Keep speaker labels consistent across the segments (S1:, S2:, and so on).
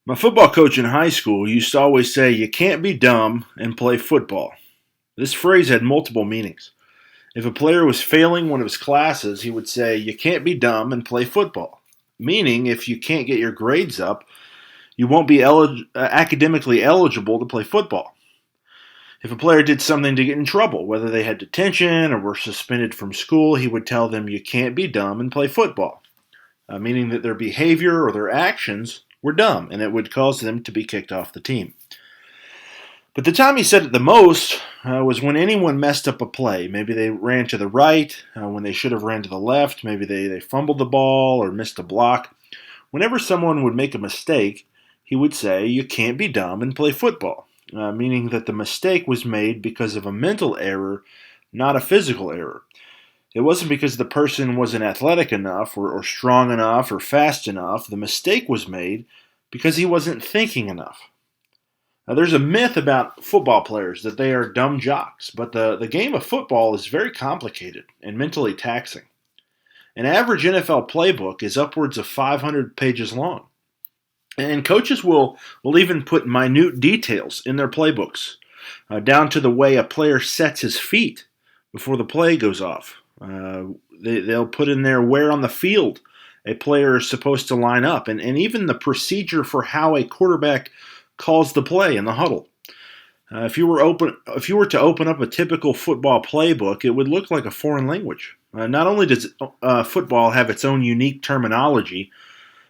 S1: My football coach in high school used to always say, "You can't be dumb and play football." This phrase had multiple meanings. If a player was failing one of his classes, he would say, "You can't be dumb and play football." Meaning, if you can't get your grades up, you won't be academically eligible to play football. If a player did something to get in trouble, whether they had detention or were suspended from school, he would tell them, "You can't be dumb and play football," meaning that their behavior or their actions were dumb and it would cause them to be kicked off the team. But the time he said it the most was when anyone messed up a play. Maybe they ran to the right when they should have ran to the left. Maybe they fumbled the ball or missed a block. Whenever someone would make a mistake, he would say, "You can't be dumb and play football," meaning that the mistake was made because of a mental error, not a physical error. It wasn't because the person wasn't athletic enough or strong enough or fast enough. The mistake was made because he wasn't thinking enough. Now, there's a myth about football players that they are dumb jocks, but the game of football is very complicated and mentally taxing. An average NFL playbook is upwards of 500 pages long. And coaches will even put minute details in their playbooks, down to the way a player sets his feet before the play goes off. They'll put in there where on the field a player is supposed to line up, and even the procedure for how a quarterback calls the play in the huddle. If you were to open up a typical football playbook, it would look like a foreign language. Not only does football have its own unique terminology,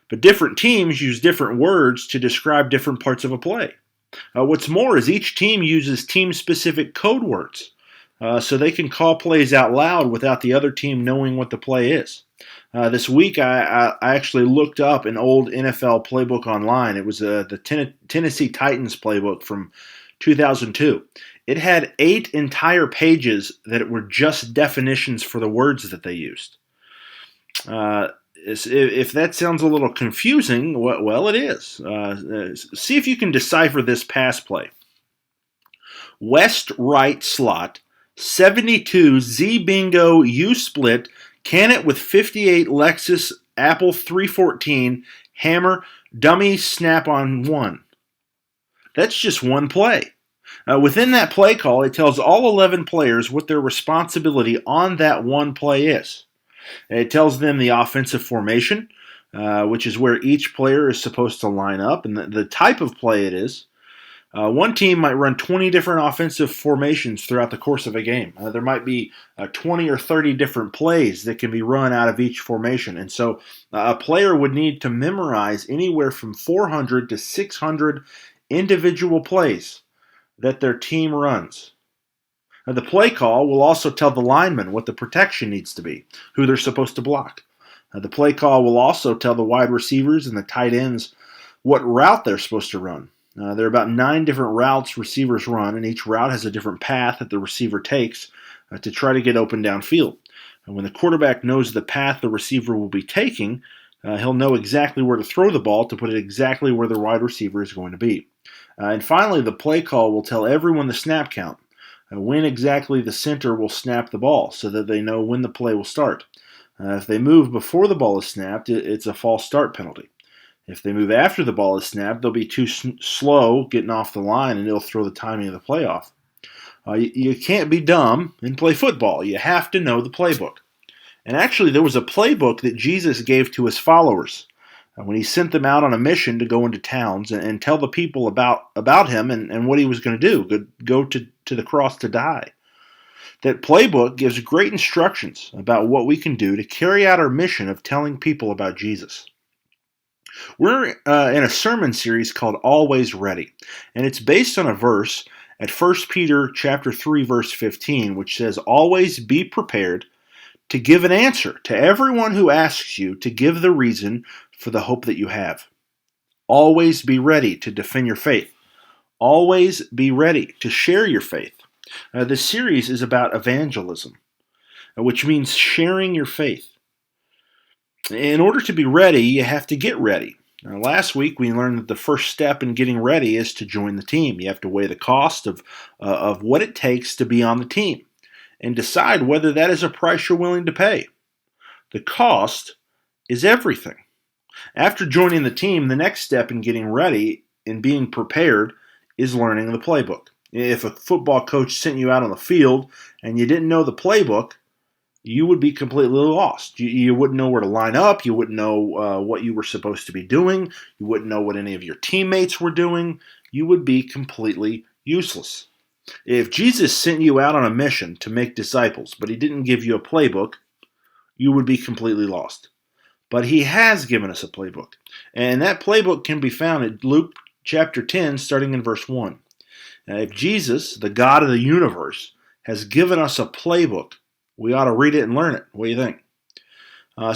S1: but different teams use different words to describe different parts of a play. What's more is each team uses team-specific code words, so they can call plays out loud without the other team knowing what the play is. This week, I actually looked up an old NFL playbook online. It was the Tennessee Titans playbook from 2002. It had 8 entire pages that were just definitions for the words that they used. If that sounds a little confusing, well, it is. See if you can decipher this pass play. West right slot, 72 Z bingo U split, can it with 58 Lexus Apple 314 hammer dummy snap on 1. That's just one play. Within that play call, it tells all 11 players what their responsibility on that one play is. It tells them the offensive formation, which is where each player is supposed to line up, and the type of play it is. One team might run 20 different offensive formations throughout the course of a game. There might be 20 or 30 different plays that can be run out of each formation. And so a player would need to memorize anywhere from 400 to 600 individual plays that their team runs. Now, the play call will also tell the linemen what the protection needs to be, who they're supposed to block. The play call will also tell the wide receivers and the tight ends what route they're supposed to run. There are about 9 different routes receivers run, and each route has a different path that the receiver takes to try to get open downfield. And when the quarterback knows the path the receiver will be taking, he'll know exactly where to throw the ball to put it exactly where the wide receiver is going to be. And finally, the play call will tell everyone the snap count, when exactly the center will snap the ball so that they know when the play will start. If they move before the ball is snapped, it's a false start penalty. If they move after the ball is snapped, they'll be too slow getting off the line, and it'll throw the timing of the play off. You can't be dumb and play football. You have to know the playbook. And actually, there was a playbook that Jesus gave to his followers when he sent them out on a mission to go into towns and tell the people about him and what he was going to do, go to the cross to die. That playbook gives great instructions about what we can do to carry out our mission of telling people about Jesus. We're in a sermon series called Always Ready, and it's based on a verse at 1 Peter chapter 3, verse 15, which says, "Always be prepared to give an answer to everyone who asks you to give the reason for the hope that you have. Always be ready to defend your faith. Always be ready to share your faith." This series is about evangelism, which means sharing your faith. In order to be ready, you have to get ready. Now, last week, we learned that the first step in getting ready is to join the team. You have to weigh the cost of what it takes to be on the team and decide whether that is a price you're willing to pay. The cost is everything. After joining the team, the next step in getting ready and being prepared is learning the playbook. If a football coach sent you out on the field and you didn't know the playbook, you would be completely lost. You wouldn't know where to line up. You wouldn't know what you were supposed to be doing. You wouldn't know what any of your teammates were doing. You would be completely useless. If Jesus sent you out on a mission to make disciples, but he didn't give you a playbook, you would be completely lost. But he has given us a playbook. And that playbook can be found in Luke chapter 10, starting in verse 1. Now, if Jesus, the God of the universe, has given us a playbook, we ought to read it and learn it. What do you think?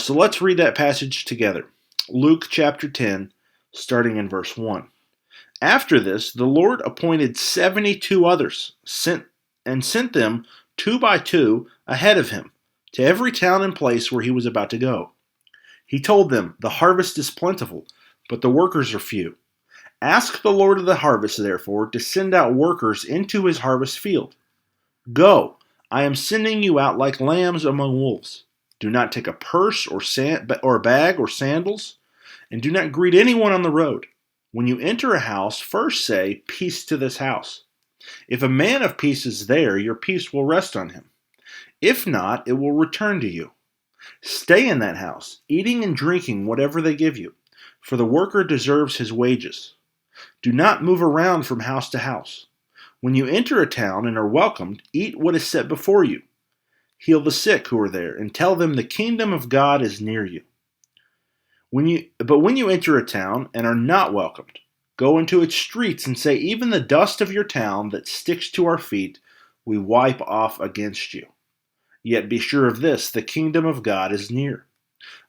S1: So let's read that passage together. Luke chapter 10, starting in verse 1. After this, the Lord appointed 72 others, sent them 2 by 2 ahead of him, to every town and place where he was about to go. He told them, "The harvest is plentiful, but the workers are few. Ask the Lord of the harvest, therefore, to send out workers into his harvest field. Go, I am sending you out like lambs among wolves. Do not take a purse or bag or sandals, and do not greet anyone on the road. When you enter a house, first say, 'Peace to this house.' If a man of peace is there, your peace will rest on him. If not, it will return to you. Stay in that house, eating and drinking whatever they give you, for the worker deserves his wages. Do not move around from house to house. When you enter a town and are welcomed, eat what is set before you. Heal the sick who are there, and tell them the kingdom of God is near you. When you enter a town and are not welcomed, go into its streets and say, 'Even the dust of your town that sticks to our feet, we wipe off against you.' Yet be sure of this, the kingdom of God is near.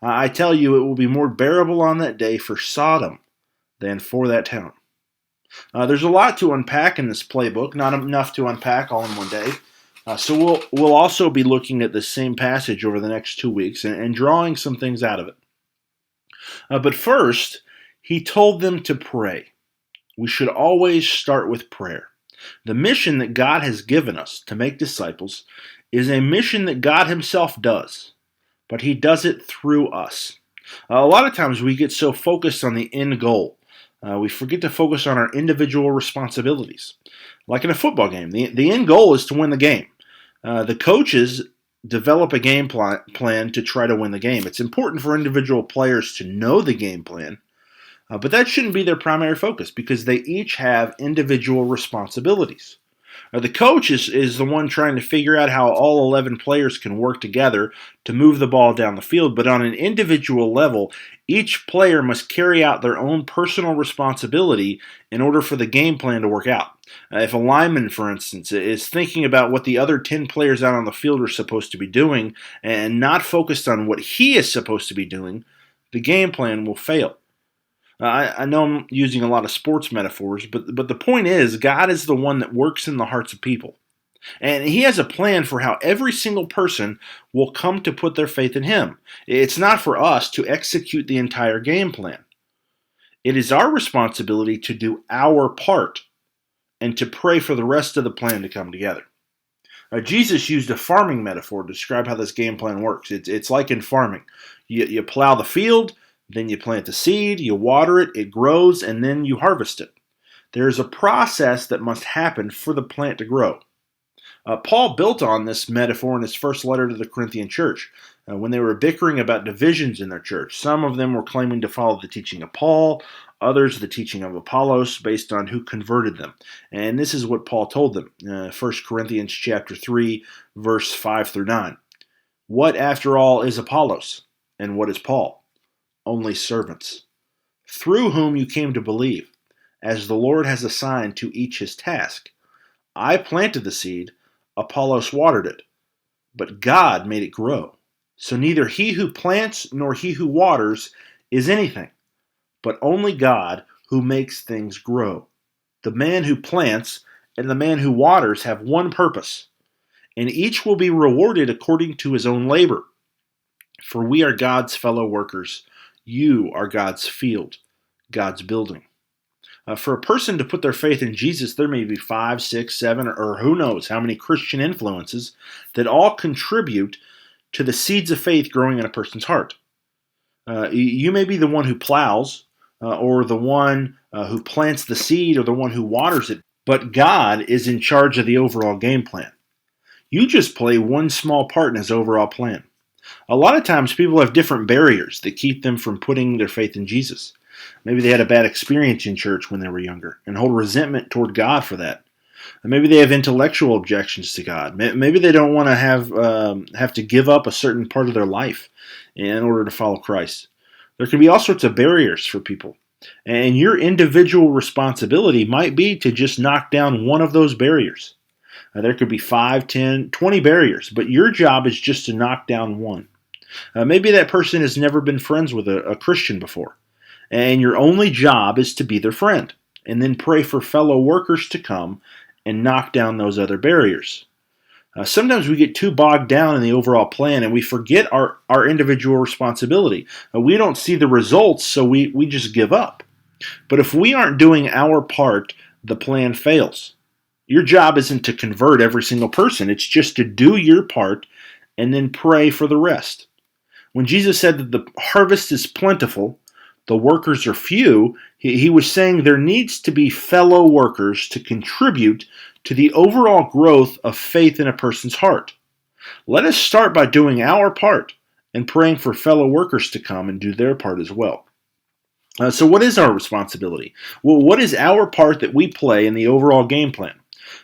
S1: I tell you, it will be more bearable on that day for Sodom than for that town." There's a lot to unpack in this playbook, not enough to unpack all in one day. So we'll also be looking at the same passage over the next 2 weeks and drawing some things out of it. But first, he told them to pray. We should always start with prayer. The mission that God has given us to make disciples is a mission that God himself does, but he does it through us. A lot of times we get so focused on the end goal. We forget to focus on our individual responsibilities. Like in a football game, the end goal is to win the game. The coaches develop a game plan to try to win the game. It's important for individual players to know the game plan, but that shouldn't be their primary focus because they each have individual responsibilities. The coach is the one trying to figure out how all 11 players can work together to move the ball down the field, but on an individual level, each player must carry out their own personal responsibility in order for the game plan to work out. If a lineman, for instance, is thinking about what the other 10 players out on the field are supposed to be doing and not focused on what he is supposed to be doing, the game plan will fail. I know I'm using a lot of sports metaphors, but the point is, God is the one that works in the hearts of people. And he has a plan for how every single person will come to put their faith in him. It's not for us to execute the entire game plan. It is our responsibility to do our part and to pray for the rest of the plan to come together. Jesus used a farming metaphor to describe how this game plan works. It's like in farming. You plow the field, then you plant the seed, you water it, it grows, and then you harvest it. There is a process that must happen for the plant to grow. Paul built on this metaphor in his first letter to the Corinthian church when they were bickering about divisions in their church. Some of them were claiming to follow the teaching of Paul, others the teaching of Apollos based on who converted them. And this is what Paul told them, 1 Corinthians chapter 3, verse 5 through 9. What, after all, is Apollos? And what is Paul? Only servants, through whom you came to believe, as the Lord has assigned to each his task. I planted the seed, Apollos watered it, but God made it grow. So neither he who plants nor he who waters is anything, but only God who makes things grow. The man who plants and the man who waters have one purpose, and each will be rewarded according to his own labor. For we are God's fellow workers. You are God's field, God's building. For a person to put their faith in Jesus, there may be 5, 6, 7, or who knows how many Christian influences that all contribute to the seeds of faith growing in a person's heart. You may be the one who plows, or the one who plants the seed, or the one who waters it, but God is in charge of the overall game plan. You just play one small part in his overall plan. A lot of times people have different barriers that keep them from putting their faith in Jesus. Maybe they had a bad experience in church when they were younger and hold resentment toward God for that. Maybe they have intellectual objections to God. Maybe they don't want to have to give up a certain part of their life in order to follow Christ. There can be all sorts of barriers for people. And your individual responsibility might be to just knock down one of those barriers. There could be 5, 10, 20 barriers, but your job is just to knock down one. Maybe that person has never been friends with a Christian before, and your only job is to be their friend, and then pray for fellow workers to come and knock down those other barriers. Sometimes we get too bogged down in the overall plan and we forget our individual responsibility. We don't see the results, so we just give up. But if we aren't doing our part, the plan fails. Your job isn't to convert every single person, it's just to do your part and then pray for the rest. When Jesus said that the harvest is plentiful, the workers are few, he was saying there needs to be fellow workers to contribute to the overall growth of faith in a person's heart. Let us start by doing our part and praying for fellow workers to come and do their part as well. So what is our responsibility? Well, what is our part that we play in the overall game plan?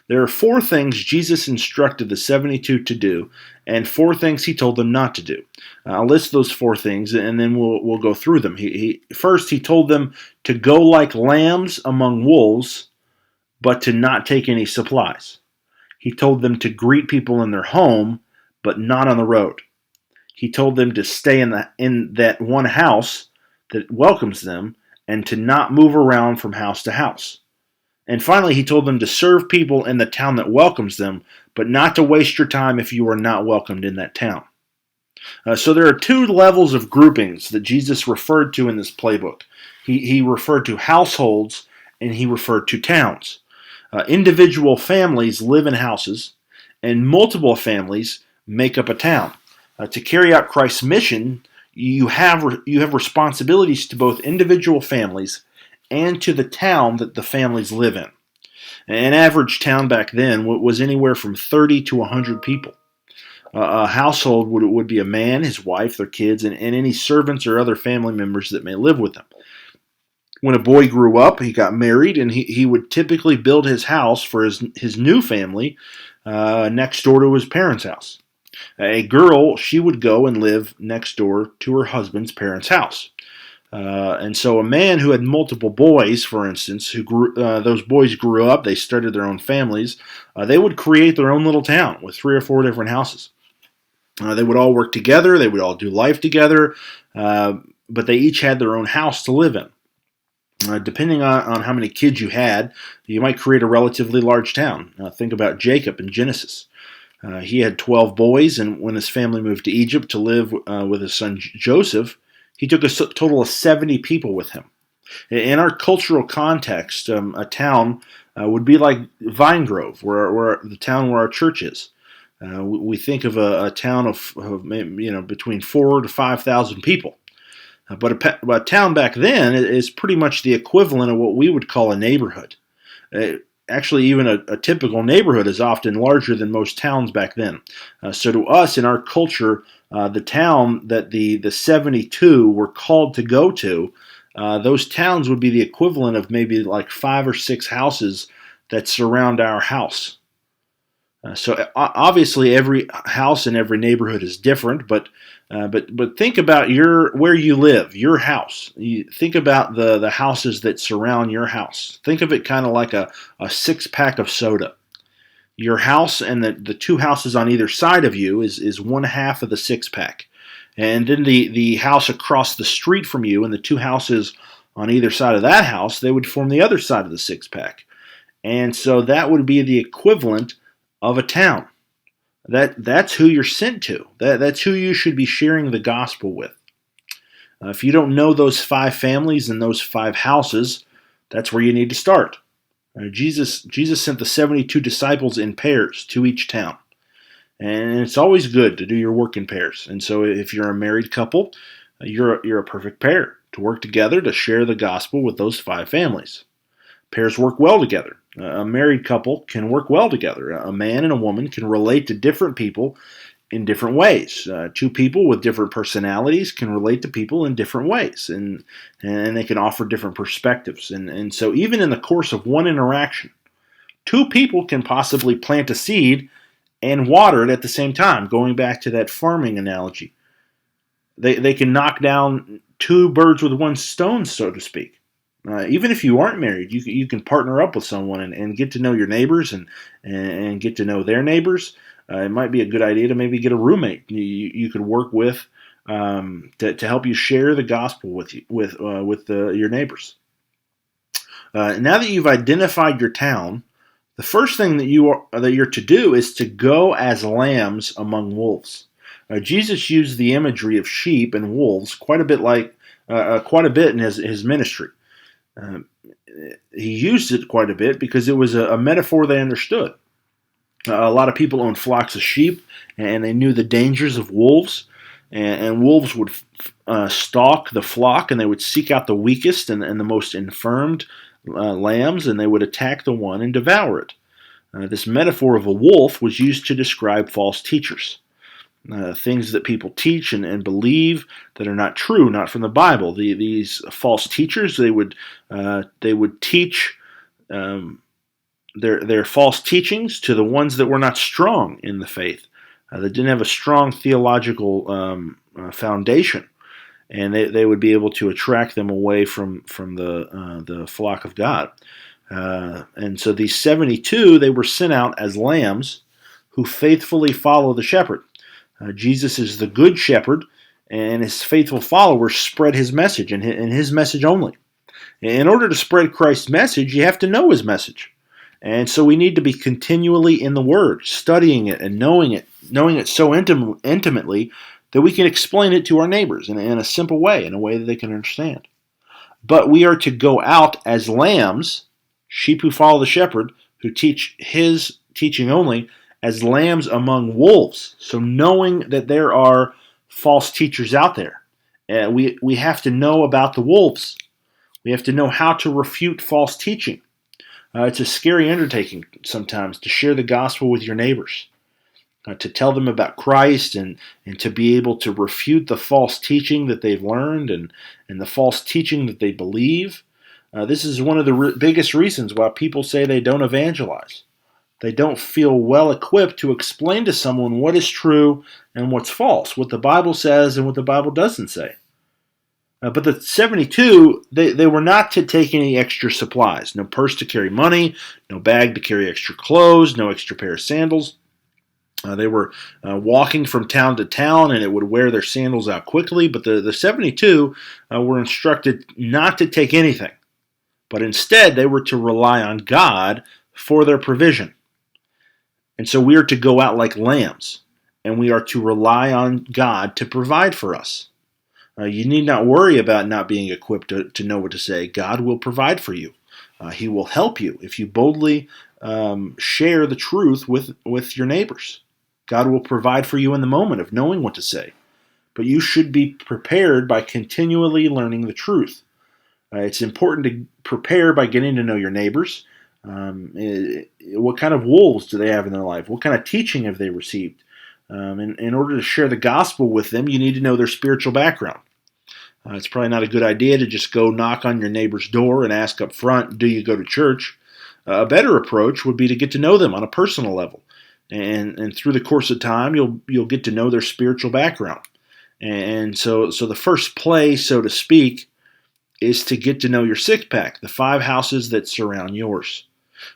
S1: There are 4 things Jesus instructed the 72 to do, and 4 things he told them not to do. I'll list those 4 things, and then we'll go through them. First, he told them to go like lambs among wolves, but to not take any supplies. He told them to greet people in their home, but not on the road. He told them to stay in that one house that welcomes them, and to not move around from house to house. And finally, he told them to serve people in the town that welcomes them, but not to waste your time if you are not welcomed in that town. So there are 2 levels of groupings that Jesus referred to in this playbook. He referred to households and he referred to towns. Individual families live in houses, and multiple families make up a town. To carry out Christ's mission, you have responsibilities to both individual families and to the town that the families live in. An average town back then was anywhere from 30 to 100 people. A household would be a man, his wife, their kids, and any servants or other family members that may live with them. When a boy grew up, he got married, and he would typically build his house for his new family next door to his parents' house. A girl, she would go and live next door to her husband's parents' house. And so a man who had multiple boys, for instance, those boys grew up, they started their own families, they would create their own little town with 3 or 4 different houses. They would all work together, they would all do life together, but they each had their own house to live in. Depending on how many kids you had, you might create a relatively large town. Think about Jacob in Genesis. He had 12 boys, and when his family moved to Egypt to live with his son Joseph, he took a total of 70 people with him. In our cultural context, a town would be like Vine Grove, where the town where our church is. We think of a town of between 4,000 to 5,000 people. But a town back then is pretty much the equivalent of what we would call a neighborhood. Actually, even a typical neighborhood is often larger than most towns back then. So to us, in our culture, the town that the 72 were called to go to, those towns would be the equivalent of maybe like 5 or 6 houses that surround our house. So obviously, every house in every neighborhood is different, but think about where you live, your house. Think about the houses that surround your house. Think of it kind of like a 6-pack of soda. Your house and the 2 houses on either side of you is one half of the 6-pack, and then the house across the street from you and the 2 houses on either side of that house, they would form the other side of the 6-pack, and so that would be the equivalent of a town. That's who you're sent to. That's who you should be sharing the gospel with. If you don't know those 5 families and those 5 houses, that's where you need to start. Jesus sent the 72 disciples in pairs to each town. And it's always good to do your work in pairs. And so if you're a married couple, You're a perfect pair to work together to share the gospel with those 5 families. Pairs work well together. A married couple can work well together. A man and a woman can relate to different people in different ways. Two people with different personalities can relate to people in different ways, and they can offer different perspectives. And so, even in the course of one interaction, two people can possibly plant a seed and water it at the same time. Going back to that farming analogy, they can knock down two birds with one stone, so to speak. Even if you aren't married, you can partner up with someone and get to know your neighbors and get to know their neighbors. It might be a good idea to maybe get a roommate you could work with to help you share the gospel with your neighbors. Now that you've identified your town, the first thing that you're to do is to go as lambs among wolves. Jesus used the imagery of sheep and wolves quite a bit in his ministry. He used it quite a bit because it was a metaphor they understood. A lot of people owned flocks of sheep, and they knew the dangers of wolves. And wolves would stalk the flock, and they would seek out the weakest and the most infirmed lambs, and they would attack the one and devour it. This metaphor of a wolf was used to describe false teachers. Things that people teach and believe that are not true, not from the Bible. These false teachers, they would teach their false teachings to the ones that were not strong in the faith. That didn't have a strong theological foundation, and they would be able to attract them away from the flock of God. And so these 72, they were sent out as lambs who faithfully follow the shepherd. Jesus is the good shepherd, and his faithful followers spread his message and his message only. In order to spread Christ's message, you have to know his message. And so we need to be continually in the Word, studying it and knowing it so intimately that we can explain it to our neighbors in a simple way, in a way that they can understand. But we are to go out as lambs, sheep who follow the shepherd, who teach his teaching only, as lambs among wolves. So knowing that there are false teachers out there, we have to know about the wolves. We have to know how to refute false teaching. It's a scary undertaking sometimes to share the gospel with your neighbors, to tell them about Christ and to be able to refute the false teaching that they've learned and the false teaching that they believe. This is one of the biggest reasons why people say they don't evangelize. They don't feel well equipped to explain to someone what is true and what's false, what the Bible says and what the Bible doesn't say. But the 72, they were not to take any extra supplies. No purse to carry money, no bag to carry extra clothes, no extra pair of sandals. They were walking from town to town, and it would wear their sandals out quickly. But the 72 were instructed not to take anything, but instead they were to rely on God for their provision. And so we are to go out like lambs, and we are to rely on God to provide for us. You need not worry about not being equipped to know what to say. God will provide for you. He will help you if you boldly share the truth with your neighbors. God will provide for you in the moment of knowing what to say. But you should be prepared by continually learning the truth. It's important to prepare by getting to know your neighbors. What kind of wolves do they have in their life? What kind of teaching have they received? In order to share the gospel with them, you need to know their spiritual background. It's probably not a good idea to just go knock on your neighbor's door and ask up front, do you go to church? A better approach would be to get to know them on a personal level. And through the course of time, you'll get to know their spiritual background. And so the first play, so to speak, is to get to know your six pack, the 5 houses that surround yours.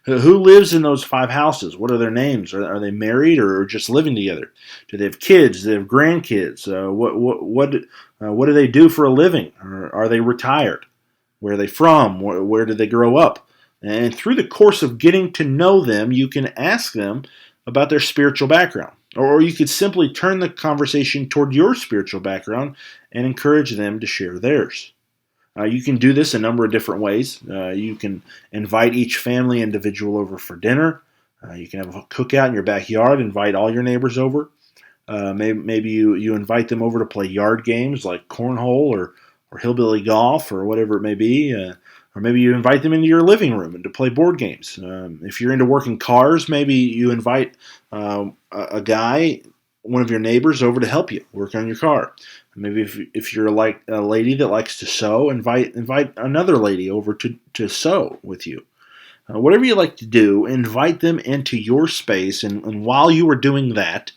S1: Who lives in those 5 houses? What are their names? Are they married or just living together? Do they have kids? Do they have grandkids? What do they do for a living? Or are they retired? Where are they from? Where did they grow up? And through the course of getting to know them, you can ask them about their spiritual background. Or you could simply turn the conversation toward your spiritual background and encourage them to share theirs. You can do this a number of different ways. You can invite each family individual over for dinner. You can have a cookout in your backyard, invite all your neighbors over. Maybe you invite them over to play yard games like cornhole or hillbilly golf or whatever it may be. Or maybe you invite them into your living room and to play board games. If you're into working cars, maybe you invite a guy, one of your neighbors, over to help you work on your car. Maybe if you're like a lady that likes to sew, invite another lady over to sew with you. Whatever you like to do, invite them into your space, and while you are doing that,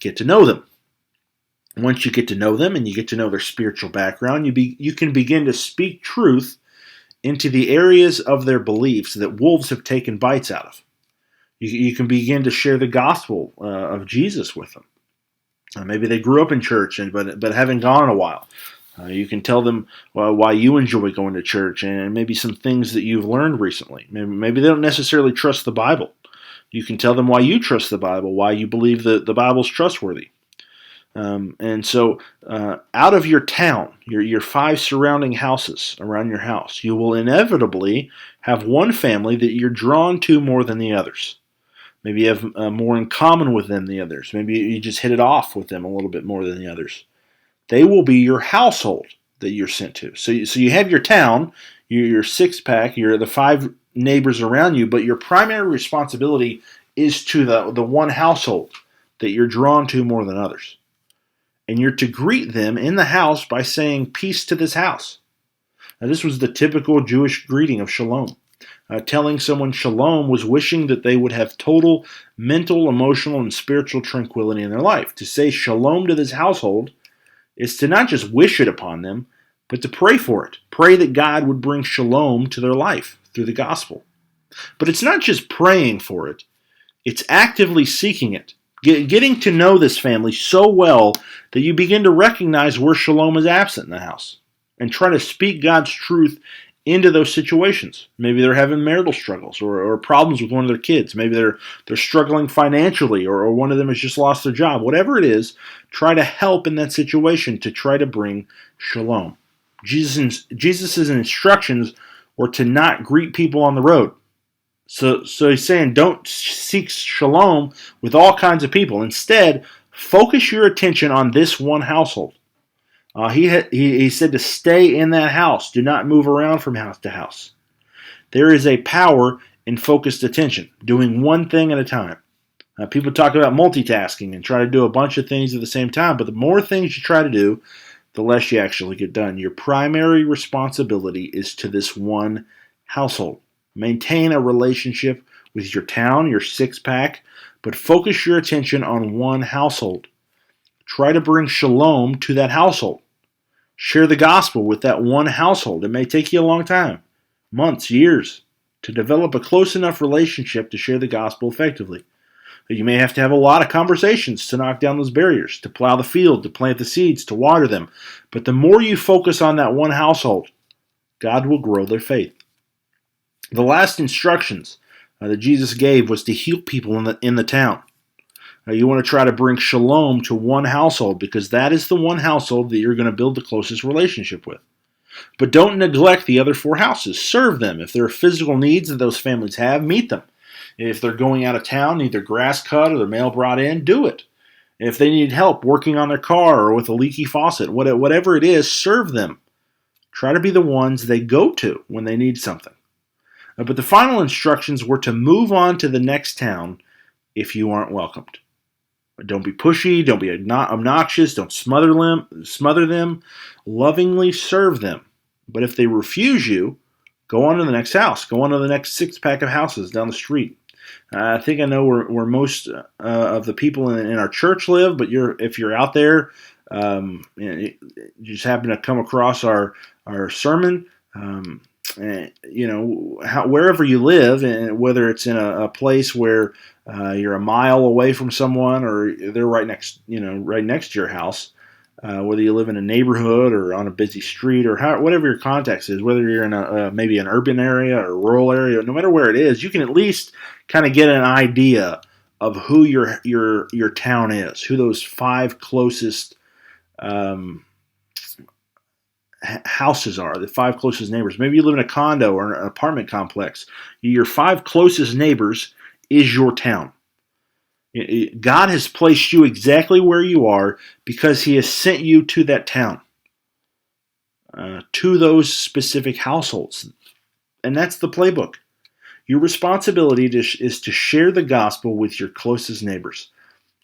S1: get to know them. Once you get to know them and you get to know their spiritual background, you can begin to speak truth into the areas of their beliefs that wolves have taken bites out of. You can begin to share the gospel of Jesus with them. Maybe they grew up in church, but haven't gone in a while. You can tell them why you enjoy going to church and maybe some things that you've learned recently. Maybe they don't necessarily trust the Bible. You can tell them why you trust the Bible, why you believe that the Bible's trustworthy. And so, out of your town, your 5 surrounding houses around your house, you will inevitably have one family that you're drawn to more than the others. Maybe you have more in common with them than the others. Maybe you just hit it off with them a little bit more than the others. They will be your household that you're sent to. So you have your town, your 6-pack, the 5 neighbors around you, but your primary responsibility is to the one household that you're drawn to more than others. And you're to greet them in the house by saying, "Peace to this house." Now, this was the typical Jewish greeting of shalom. Telling someone shalom was wishing that they would have total mental, emotional, and spiritual tranquility in their life. To say shalom to this household is to not just wish it upon them, but to pray for it. Pray that God would bring shalom to their life through the gospel. But it's not just praying for it, it's actively seeking it. Getting to know this family so well that you begin to recognize where shalom is absent in the house and try to speak God's truth into those situations. Maybe they're having marital struggles or problems with one of their kids. Maybe they're struggling financially or one of them has just lost their job. Whatever it is, try to help in that situation to try to bring shalom. Jesus' instructions were to not greet people on the road. So he's saying don't seek shalom with all kinds of people. Instead, focus your attention on this one household. He said to stay in that house. Do not move around from house to house. There is a power in focused attention, doing one thing at a time. People talk about multitasking and try to do a bunch of things at the same time, but the more things you try to do, the less you actually get done. Your primary responsibility is to this one household. Maintain a relationship with your town, your 6-pack, but focus your attention on one household. Try to bring shalom to that household. Share the gospel with that one household. It may take you a long time, months, years, to develop a close enough relationship to share the gospel effectively. You may have to have a lot of conversations to knock down those barriers, to plow the field, to plant the seeds, to water them. But the more you focus on that one household, God will grow their faith. The last instructions that Jesus gave was to heal people in the town. You want to try to bring shalom to one household because that is the one household that you're going to build the closest relationship with. But don't neglect the other 4 houses. Serve them. If there are physical needs that those families have, meet them. If they're going out of town, need their grass cut or their mail brought in, do it. If they need help working on their car or with a leaky faucet, whatever it is, serve them. Try to be the ones they go to when they need something. But the final instructions were to move on to the next town if you aren't welcomed. Don't be pushy, don't be obnoxious, don't smother them, lovingly serve them. But if they refuse you, go on to the next house, go on to the next 6-pack of houses down the street. I think I know where most of the people in our church live, but if you're out there, you just happen to come across our sermon, wherever you live, and whether it's in a place where you're a mile away from someone or they're right next to your house, whether you live in a neighborhood or on a busy street or whatever your context is, whether you're in maybe an urban area or a rural area, no matter where it is, you can at least kind of get an idea of who your town is, who those 5 closest houses are, the 5 closest neighbors. Maybe you live in a condo or an apartment complex. Your 5 closest neighbors is your town. God has placed you exactly where you are because He has sent you to that town, to those specific households. And that's the playbook. Your responsibility is to share the gospel with your closest neighbors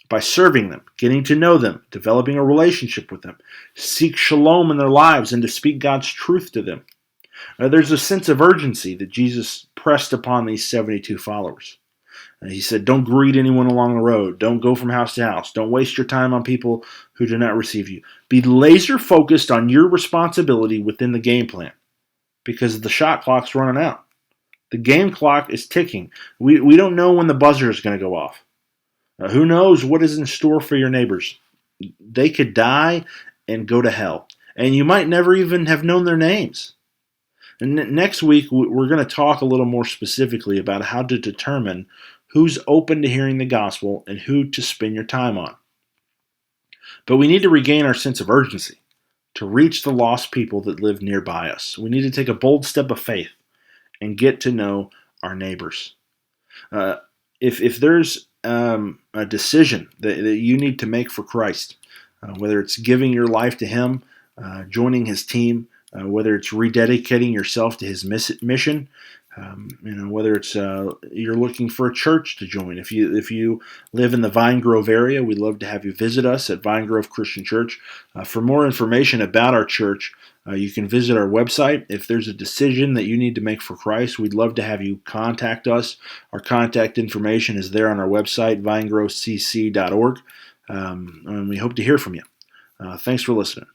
S1: by serving them, getting to know them, developing a relationship with them, seek shalom in their lives, and to speak God's truth to them. There's a sense of urgency that Jesus pressed upon these 72 followers. He said, don't greet anyone along the road. Don't go from house to house. Don't waste your time on people who do not receive you. Be laser focused on your responsibility within the game plan because the shot clock's running out. The game clock is ticking. We don't know when the buzzer is going to go off. Who knows what is in store for your neighbors? They could die and go to hell. And you might never even have known their names. And next week, we're going to talk a little more specifically about how to determine who's open to hearing the gospel and who to spend your time on. But we need to regain our sense of urgency to reach the lost people that live nearby us. We need to take a bold step of faith and get to know our neighbors. If there's a decision that you need to make for Christ, whether it's giving your life to Him, joining His team, whether it's rededicating yourself to His mission, whether it's you're looking for a church to join. If you live in the Vine Grove area, we'd love to have you visit us at Vine Grove Christian Church. For more information about our church, you can visit our website. If there's a decision that you need to make for Christ, we'd love to have you contact us. Our contact information is there on our website, vinegrovecc.org, and we hope to hear from you. Thanks for listening.